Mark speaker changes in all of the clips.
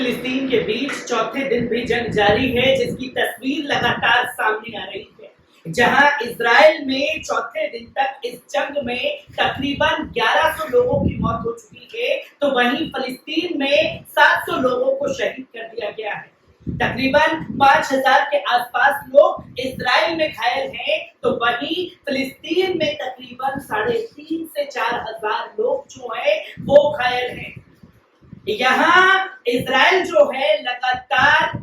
Speaker 1: फिलिस्तीन के बीच चौथे दिन भी जंग जारी है, जिसकी तस्वीर लगातार सामने आ रही है। जहां इजराइल में चौथे दिन तक इस जंग में तकरीबन 1100 लोगों की मौत हो चुकी है, तो वहीं फिलिस्तीन में 700 लोगों को शहीद कर दिया गया है। तकरीबन 5000 के आसपास लोग इजराइल में घायल हैं, तो वहीं फिलिस्तीन में तकरीबन 3.5 से 4000 लोग जो है वो घायल हैं। यहाँ इजराइल जो है लगातार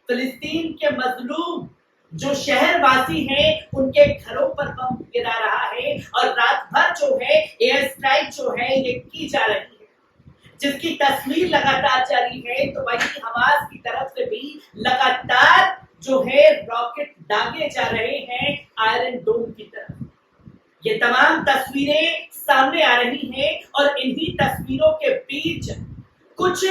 Speaker 1: फिलिस्तीन के मजलूम जो शहरवासी हैं उनके घरों पर बम गिरा रहा है और रात भर जो है एयर स्ट्राइक जो है ये की जा रही है, जिसकी तस्वीर लगातार जारी है। तो वहीं हमास की तरफ से भी लगातार जो है रॉकेट दागे जा रहे हैं आयरन डोम की तरफ। ये तमाम तस्वीरें सामने आ रही हैं और इन्हीं तस्वीरों के बीच कुछ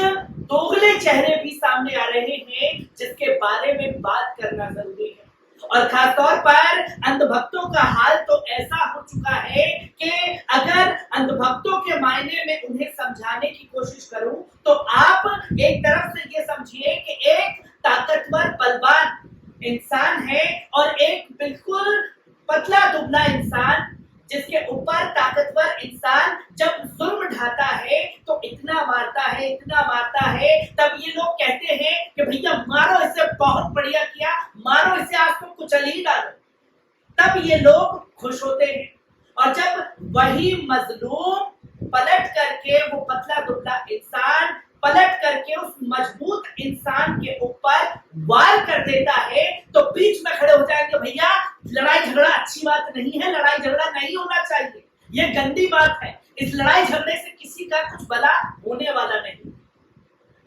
Speaker 1: दोगले चेहरे भी सामने आ रहे हैं, जिसके बारे में बात करना जरूरी है। और खासतौर पर अंधभक्तों का हाल तो ऐसा हो चुका है कि अगर अंधभक्तों के मायने में उन्हें समझाने की कोशिश करूं तो आप एक तरफ से ये समझिए कि एक ताकतवर बलवान इंसान है और एक बिल्कुल पतला दुबला इंसान, जिसके ऊपर ताकतवर इंसान जब जुल्म ढाता है तो इतना मारता है, तब ये लोग कहते हैं कि भैया मारो इसे, बहुत बढ़िया किया, मारो इसे, आज तो कुचल ही डालो। तब ये लोग खुश होते हैं। और जब वही मजलूम पलट करके वो पतला दुबला इंसान पलट करके उस मजबूत इंसान के ऊपर वार कर देता है, तो बीच में खड़े हो जाएंगे, भैया लड़ाई झगड़ा अच्छी बात नहीं है, लड़ाई झगड़ा नहीं होना चाहिए, ये गंदी बात है, इस लड़ाई झगड़े से किसी का कुछ भला होने वाला नहीं।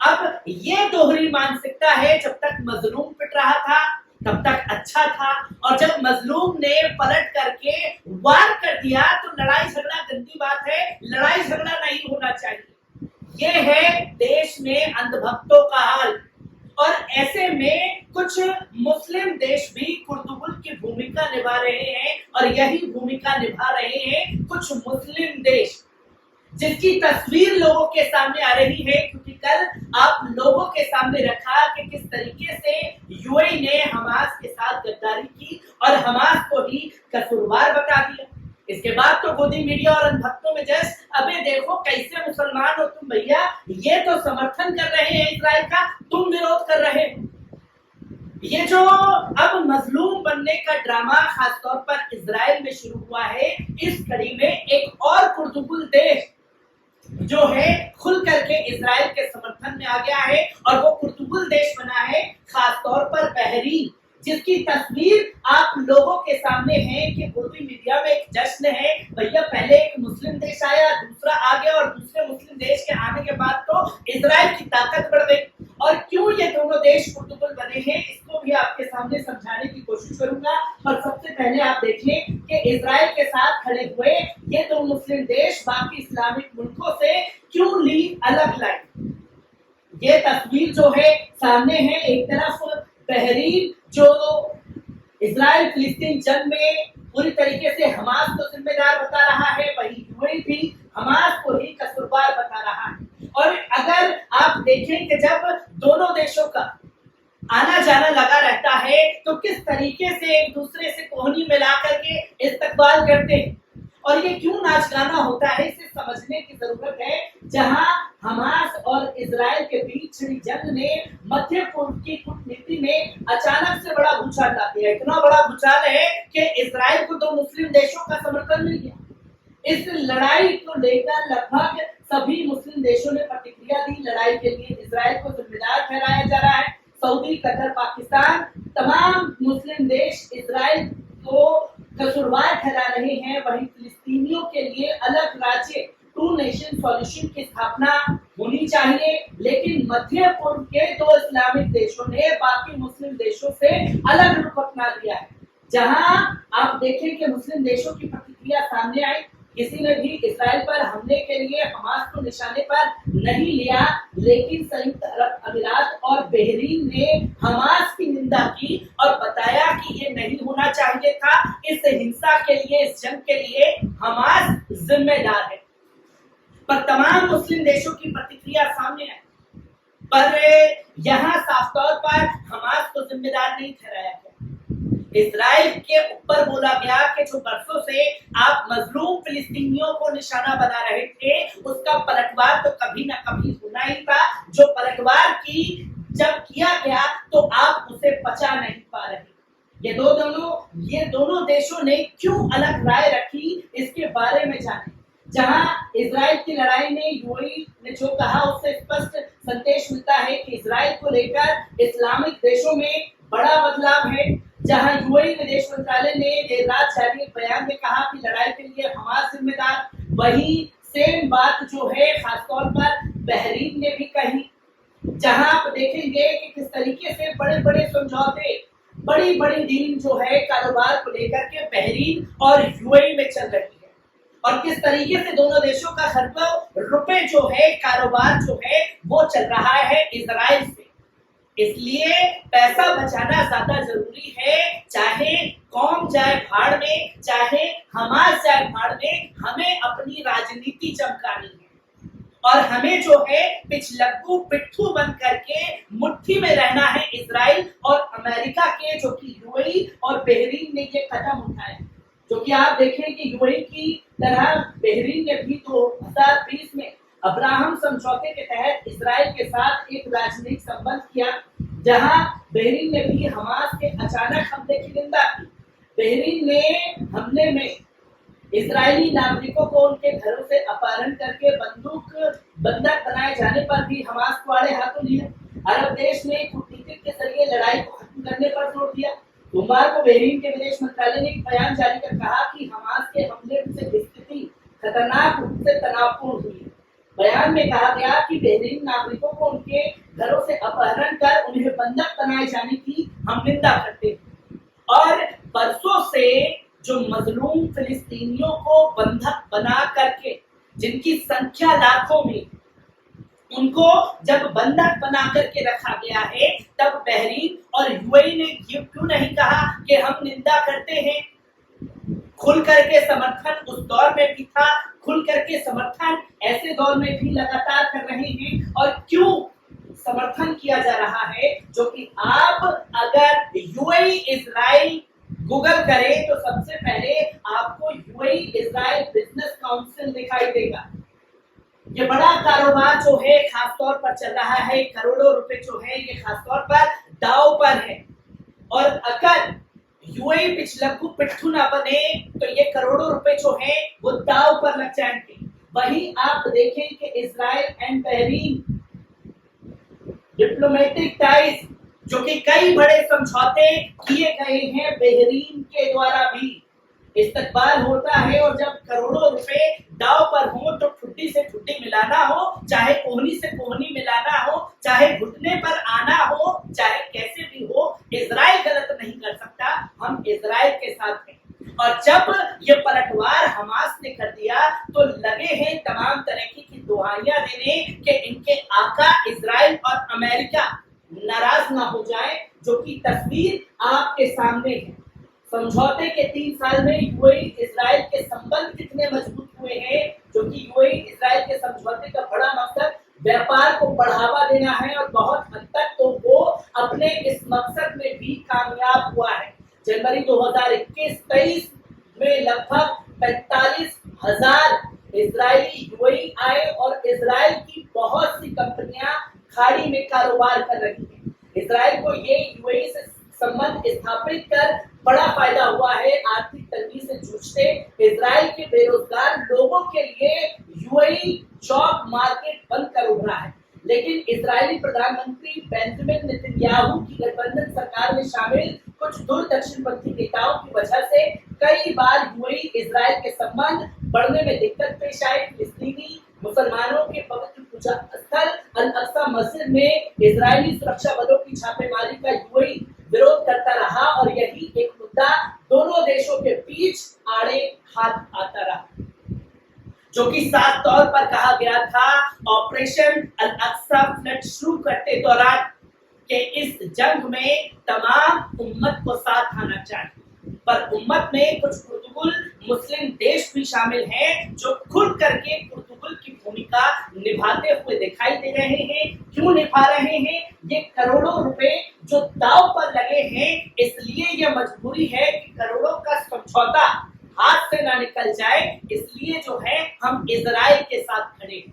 Speaker 1: अब ये दोहरी मानसिकता है, जब तक मजलूम पिट रहा था तब तक अच्छा था, और जब मजलूम ने पलट करके वार कर दिया तो लड़ाई झगड़ा गंदी बात है, लड़ाई झगड़ा नहीं होना चाहिए। ये है देश में अंधभक्तों का हाल। और ऐसे में कुछ मुस्लिम देश भी कुर्तुबुल की भूमिका निभा रहे हैं, और यही भूमिका निभा रहे हैं कुछ मुस्लिम देश, जिसकी तस्वीर लोगों के सामने आ रही है। क्योंकि कल आप लोगों के सामने रखा कि किस तरीके से यूएई ने हमास के साथ गद्दारी की और हमास को ही कसूरवार बता दिया। इसके बाद तो गोदी मीडिया और अंधभक्तों में जैसे अबे देखो कैसे मुसलमान हो तुम भैया, ये तो समर्थन कर रहे हैं इजराइल का, तुम विरोध कर रहे हो। ये जो अब मजलूम बनने का ड्रामा खासतौर पर इजराइल में शुरू हुआ है, इस कड़ी में एक और कुर्तुबुल देश जो है खुल करके इजराइल के समर्थन में आ गया है, और वो कुर्तुबुल देश बना है खासतौर पर बहरीन, जिसकी तस्वीर आप लोगों के सामने है कि गोदी मीडिया में एक जश्न है। भैया पहले एक मुस्लिम देश आया, दूसरा आ गया, और दूसरे मुस्लिम देश के आने के बाद तो इजराइल की ताकत बढ़ गई। और क्यों ये दोनों देश कुर्तुबुल बने हैं, इसको भी आपके सामने समझाने की कोशिश करूंगा। और सबसे पहले आप देखें कि इजराइल के साथ खड़े हुए ये दो मुस्लिम देश बाकी इस्लामिक मुल्कों से क्यों ली अलग लाइन। ये तस्वीर जो है सामने है, एक तरफ बहरीन जो इजराइल फिलिस्तीन जंग में पूरी तरीके से हमास को जिम्मेदार बता रहा है, वही यूएई भी हमास को ही कसूरवार बता रहा है। और अगर आप देखें कि जब दोनों देशों का आना जाना लगा रहता है तो किस तरीके से एक दूसरे से कोहनी मिला करके इस्तकबाल करते हैं, और ये क्यों नाच गाना होता है इसे समझने की जरूरत है। जहां हमास और इजराइल के बीच छिड़ी जंग ने मध्य पूर्व की कूटनीति में अचानक से बड़ा भूचाल ला दिया। इतना बड़ा भूचाल है कि इजराइल को 2 मुस्लिम देशों का समर्थन मिल गया। इस लड़ाई को लेकर लगभग सभी मुस्लिम देशों ने प्रतिक्रिया दी। लड़ाई के लिए इजराइल को जिम्मेदार ठहराया जा रहा है। सऊदी, कतर, पाकिस्तान, तमाम मुस्लिम देश इजराइल को कसूरवार ठहरा रहे हैं। वहीं फिलिस्तीनियों के लिए अलग राज्य, 2 नेशन सॉल्यूशन की स्थापना होनी चाहिए, लेकिन मध्य पूर्व के 2 इस्लामिक देशों ने बाकी मुस्लिम देशों से अलग रुख अपना लिया है। जहां आप देखें कि मुस्लिम देशों की प्रतिक्रिया सामने आई, किसी ने भी इजराइल पर हमले के लिए हमास को निशाने पर नहीं लिया, लेकिन संयुक्त अरब अमीरात और बहरीन ने हमास की निंदा की और बताया कि ये नहीं होना चाहिए था। इस हिंसा के लिए, इस जंग के लिए हमास जिम्मेदार है। पर तमाम मुस्लिम देशों की प्रतिक्रिया सामने आई। पर यहाँ साफ तौर पर हमास को जिम्मेदार नहीं ठहराया गया। इजराइल के ऊपर बोला गया कि जो बरसों से आप मजलूम फिलिस्तीनियों को निशाना बना रहे थे, उसका पलटवार तो कभी ना कभी होना ही था। जो पलटवार की जब किया गया तो आप उसे पचा नहीं पा रहे। ये दोनों देशों ने क्यों अलग राय रखी, इसके बारे में जाने। जहां इजराइल की लड़ाई में यूएई ने जो कहा, उससे स्पष्ट संदेश मिलता है कि इजराइल को लेकर इस्लामिक देशों में बड़ा बदलाव है। जहां यूएई विदेश मंत्रालय ने देर रात जारी एक बयान में कहा कि लड़ाई के लिए हमास जिम्मेदार, वही सेम बात जो है खासतौर पर बहरीन ने भी कही। जहां आप देखेंगे कि किस तरीके से बड़े बड़े समझौते, बड़ी बड़ी डील जो है कारोबार को लेकर के बहरीन और यूएई में चल रही है, और किस तरीके से दोनों देशों का खरबों रुपए जो है कारोबार जो है वो चल रहा है इजराइल से। इसलिए पैसा बचाना ज्यादा जरूरी है। चाहे कौम जाए भाड़ में, चाहे हमास जाए भाड़ में, हमें अपनी राजनीति चमकानी है और हमें जो है पिछलग्गू पिट्ठू बन करके मुट्ठी में रहना है इजराइल और अमेरिका के, जो कि यूएई और बहरीन ने ये कदम उठाए। जो कि आप देखें कि यूएई की तरह बहरीन ने भी 2020 में अब्राहम समझौते के तहत इजराइल के साथ एक राजनयिक संबंध किया, जहां बहरीन ने भी हमास के अचानक हमले की निंदा की। बहरीन ने हमले में इजरायली नागरिकों को उनके घरों से अपहरण करके बंधक बनाए जाने पर भी हमास को आड़े हाथों लिया। अरब देश ने कूटनीति के जरिए लड़ाई को खत्म करने पर जोर दिया। सोमवार को बहरीन के विदेश मंत्रालय ने एक बयान जारी कर कहा कि हमास के हमले से स्थिति खतरनाक रूप से तनावपूर्ण हुई। बयान में कहा गया कि बहरीन नागरिकों को उनके घरों से अपहरण कर उन्हें बंधक बनाए जाने की हम निंदा करते हैं, और बरसों से जो मजलूम फिलिस्तीनियों को बंधक बना करके, जिनकी संख्या लाखों में, उनको जब बंधक बना करके रखा गया है, तब बहरीन और यूएई ने क्यों नहीं कहा कि हम निंदा करते हैं। खुल करके समर्थन उस दौर में भी था, खुल करके समर्थन ऐसे दौर में भी लगातार कर रहे हैं। और क्यों समर्थन किया जा रहा है, जो कि आप अगर यूएई इजराइल गूगल करें तो सबसे पहले आपको यूएई इजराइल बिजनेस काउंसिल दिखाई देगा। ये बड़ा कारोबार जो है खासतौर पर चल रहा है, करोड़ों रुपए जो है ये खासतौर पर दांव पर है, और अगर यूएई पिछलग्गू पिट्ठू ना बने तो ये करोड़ों रुपए जो है वो दांव पर लग जाएंगे। वहीं आप देखें कि Israel and Bahrain diplomatic ties, जो कि कई बड़े समझौते किए गए हैं बहरीन के द्वारा भी, इस्तकबाल होता है। और जब करोड़ों रुपए दांव पर हो तो ठुड्डी से ठुड्डी मिलाना हो, चाहे कोहनी से कोहनी मिलाना हो, चाहे घुटने पर आना हो, चाहे कैसे भी हो, इजराइल गलत नहीं कर सकता। हम इजराइल के साथ हैं। और जब ये पलटवार हमास ने कर दिया तो लगे हैं तमाम तरह की दुहाइयां देने कि इनके आका इजराइल और अमेरिका नाराज ना हो जाए, जो कि तस्वीर आपके सामने है। समझौते के 3 साल में यूएई इजराइल के संबंध कितने मजबूत हुए हैं, जो कि यूएई इजराइल के समझौते का बड़ा मकसद व्यापार को बढ़ावा देना है, और बहुत हद तक तो वो अपने इस मकसद में भी कामयाब हुआ है। जनवरी 2021-23 में लगभग 45,000 इजरायली यूएई आए, और इजराइल की बहुत सी कंपनियां खाड़ी में कारोबार कर रही हैं। इजराइल को ये यूएई से संबंध स्थापित कर बड़ा फायदा हुआ है। आर्थिक तंगी से जूझते इजराइल के बेरोजगार लोगों के लिए यूएई जॉब मार्केट बनकर उभरा है। लेकिन इजरायली प्रधानमंत्री बेंजामिन नेतन्याहू की गठबंधन सरकार में शामिल कुछ दूर दक्षिणपंथी नेताओं की वजह से कई बार यूएई इजराइल के संबंध बढ़ने में दिक्कत पेश आई। फिलिस्तीनी मुसलमानों के पवित्र पूजा स्थल अल अक्सा मस्जिद में इजरायली सुरक्षा बलों की छापेमारी का यूएई विरोध करता रहा, और यही एक मुद्दा दोनों देशों के बीच आड़े हाथ आता रहा, जो कि साफ तौर पर कहा गया था ऑपरेशन अल अक्सा फ्लड शुरू करते दौरान कि इस जंग में तमाम उम्मत को साथ आना चाहिए। पर उम्मत में कुछ पुर्तगाल मुस्लिम देश भी शामिल हैं, जो खुल करके पुर्तगाल की भूमिका निभाते हुए दिखाई दे रहे हैं। क्यों निभा रहे हैं? ये करोड़ों रुपए जो दांव पर लगे हैं, इसलिए यह मजबूरी है कि करोड़ों का समझौता हाथ से ना निकल जाए, इसलिए जो है हम इजराइल के साथ खड़े हैं।